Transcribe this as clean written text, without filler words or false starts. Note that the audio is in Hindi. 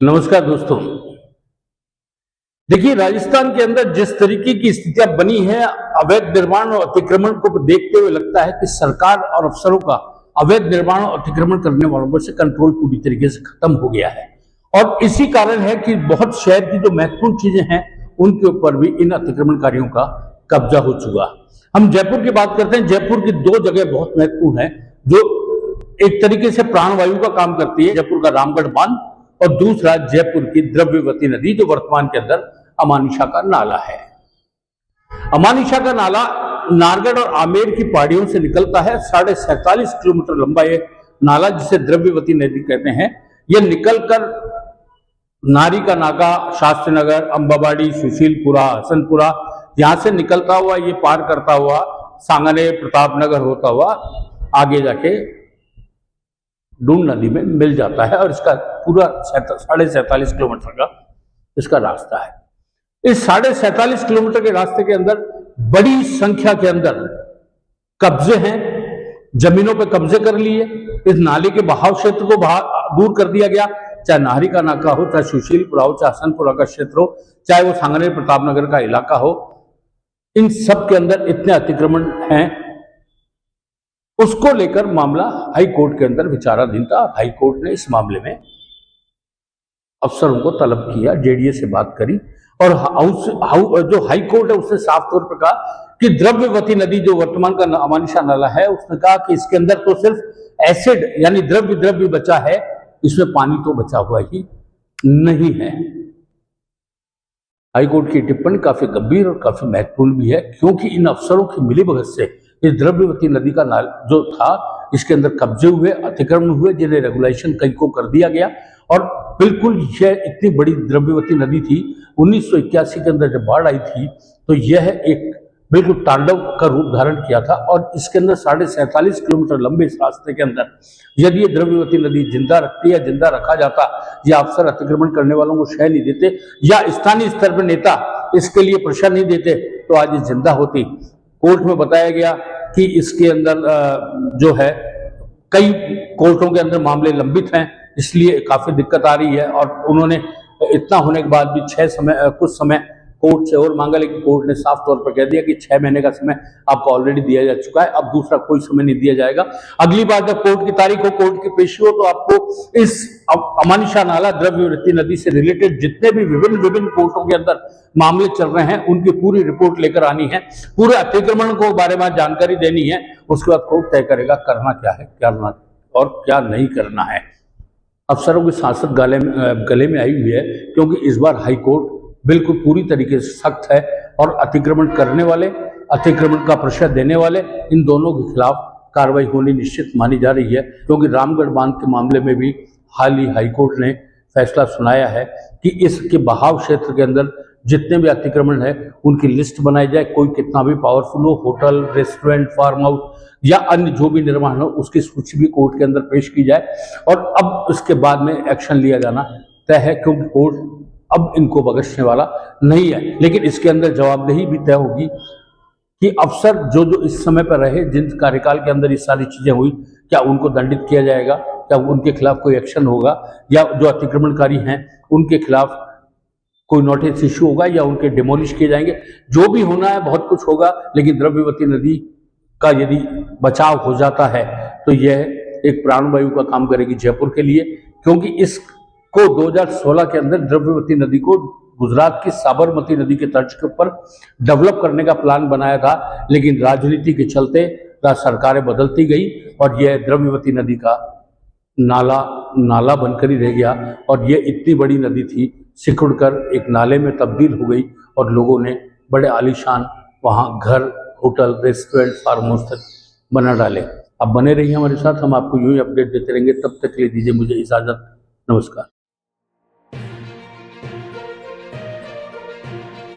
नमस्कार दोस्तों। देखिए, राजस्थान के अंदर जिस तरीके की स्थितियां बनी है, अवैध निर्माण और अतिक्रमण को देखते हुए लगता है कि सरकार और अफसरों का अवैध निर्माण और अतिक्रमण करने वालों पर से कंट्रोल पूरी तरीके से खत्म हो गया है। और इसी कारण है कि बहुत शहर की जो महत्वपूर्ण चीजें हैं उनके ऊपर भी इन अतिक्रमणकारियों का कब्जा हो चुका। हम जयपुर की बात करते हैं। जयपुर की दो जगह बहुत महत्वपूर्ण है जो एक तरीके से प्राणवायु का काम करती है। जयपुर का रामगढ़ बांध और दूसरा जयपुर की द्रव्यवती नदी जो वर्तमान के अंदर अमानिशा का नाला है। अमानिशा का नाला नारगढ़ और आमेर की पहाड़ियों से निकलता है। 47.5 किलोमीटर लंबा ये नाला, जिसे द्रव्यवती नदी कहते हैं, यह निकलकर नारी का नाका, शास्त्री नगर, अंबाबाड़ी, सुशीलपुरा, हसनपुरा, यहां से निकलता हुआ ये पार करता हुआ सांगने, प्रतापनगर होता हुआ आगे जाके डून नदी में मिल जाता है। और इसका पूरा 47.5 किलोमीटर का इसका रास्ता है। इस 47.5 किलोमीटर के रास्ते के अंदर बड़ी संख्या के अंदर कब्जे हैं, जमीनों पे कब्जे कर लिए। इस नाले के बहाव क्षेत्र को दूर कर दिया गया, चाहे नाहरी का नाका हो, चाहे सुशीलपुरा हो, चाहे हसनपुरा का क्षेत्र हो, चाहे वो सांगने प्रतापनगर का इलाका हो। इन सब के अंदर इतने अतिक्रमण हैं, उसको लेकर मामला हाई कोर्ट के अंदर विचाराधीन था। हाई कोर्ट ने इस मामले में अफसरों को तलब किया, जेडीए से बात करी और जो हाई कोर्ट है उसने साफ तौर पर कहा कि द्रव्यवती नदी जो वर्तमान का अमानिशा नाला है, उसने कहा कि इसके अंदर तो सिर्फ एसिड यानी द्रव्य बचा है, इसमें पानी तो बचा हुआ ही नहीं है। हाई कोर्ट की टिप्पणी काफी गंभीर और काफी महत्वपूर्ण भी है, क्योंकि इन अफसरों की मिलीभगत से इस द्रव्यवती नदी का नाल जो था, इसके अंदर कब्जे हुए, अतिक्रमण हुए, जिन्हें रेगुलेशन कई को कर दिया गया। और बिल्कुल यह इतनी बड़ी द्रव्यवती नदी थी। 1981 के अंदर जब बाढ़ आई थी तो यह एक बिल्कुल तांडव का रूप धारण किया था। और इसके अंदर 47.5 किलोमीटर लंबे इस रास्ते के अंदर यदि ये द्रव्यवती नदी जिंदा रखती है, जिंदा रखा जाता, या अफसर अतिक्रमण करने वालों को शह नहीं देते, या स्थानीय स्तर पर नेता इसके लिए प्रेशर नहीं देते, तो आज ये जिंदा होती। कोर्ट में बताया गया कि इसके अंदर जो है कई कोर्टों के अंदर मामले लंबित हैं, इसलिए काफी दिक्कत आ रही है। और उन्होंने इतना होने के बाद भी कुछ समय कोर्ट से और मांगा, लेकिन कोर्ट ने साफ तौर पर कह दिया कि 6 महीने का समय आपको ऑलरेडी दिया जा चुका है, अब दूसरा कोई समय नहीं दिया जाएगा। अगली बार जब कोर्ट की तारीख हो, कोर्ट की पेशी हो, तो आपको इस अमानिशा नाला द्रव्यवती नदी से रिलेटेड जितने भी विभिन्न कोर्टों के अंदर मामले चल रहे हैं उनकी पूरी रिपोर्ट लेकर आनी है, पूरे अतिक्रमण को बारे में जानकारी देनी है। उसके बाद कोर्ट तय करेगा करना क्या है, क्या और क्या नहीं करना है। अफसरों की सांसद गले में आई हुई है, क्योंकि इस बार हाई कोर्ट बिल्कुल पूरी तरीके से सख्त है और अतिक्रमण करने वाले, अतिक्रमण का प्रेशर देने वाले, इन दोनों के खिलाफ कार्रवाई होनी निश्चित मानी जा रही है। क्योंकि रामगढ़ बांध के मामले में भी हाल ही हाईकोर्ट ने फैसला सुनाया है कि इसके बहाव क्षेत्र के अंदर जितने भी अतिक्रमण है उनकी लिस्ट बनाई जाए। कोई कितना भी पावरफुल हो, होटल, रेस्टोरेंट, फार्म हाउस या अन्य जो भी निर्माण हो, उसकी सूची भी कोर्ट के अंदर पेश की जाए। और अब इसके बाद में एक्शन लिया जाना तय है, क्योंकि कोर्ट अब इनको बख्शने वाला नहीं है। लेकिन इसके अंदर जवाबदेही भी तय होगी कि अफसर जो इस समय पर रहे, जिन कार्यकाल के अंदर ये सारी चीजें हुई, क्या उनको दंडित किया जाएगा, क्या उनके खिलाफ कोई एक्शन होगा, या जो अतिक्रमणकारी हैं उनके खिलाफ कोई नोटिस इश्यू होगा, या उनके डिमोलिश किए जाएंगे। जो भी होना है बहुत कुछ होगा, लेकिन द्रव्यवती नदी का यदि बचाव हो जाता है तो यह एक प्राणवायु का काम करेगी जयपुर के लिए। क्योंकि इसको 2016 के अंदर द्रव्यवती नदी को गुजरात की साबरमती नदी के तर्ज के ऊपर डेवलप करने का प्लान बनाया था, लेकिन राजनीति के चलते सरकारें बदलती गई और यह द्रव्यवती नदी का नाला बनकर ही रह गया। और यह इतनी बड़ी नदी थी, सिकुड़कर एक नाले में तब्दील हो गई और लोगों ने बड़े आलीशान वहाँ घर, होटल, रेस्टोरेंट, फार्म हाउस तक बना डाले। अब बने रहिए हमारे साथ, हम आपको यूं ही अपडेट देते रहेंगे। तब तक के लिए दीजिए मुझे इजाजत। नमस्कार।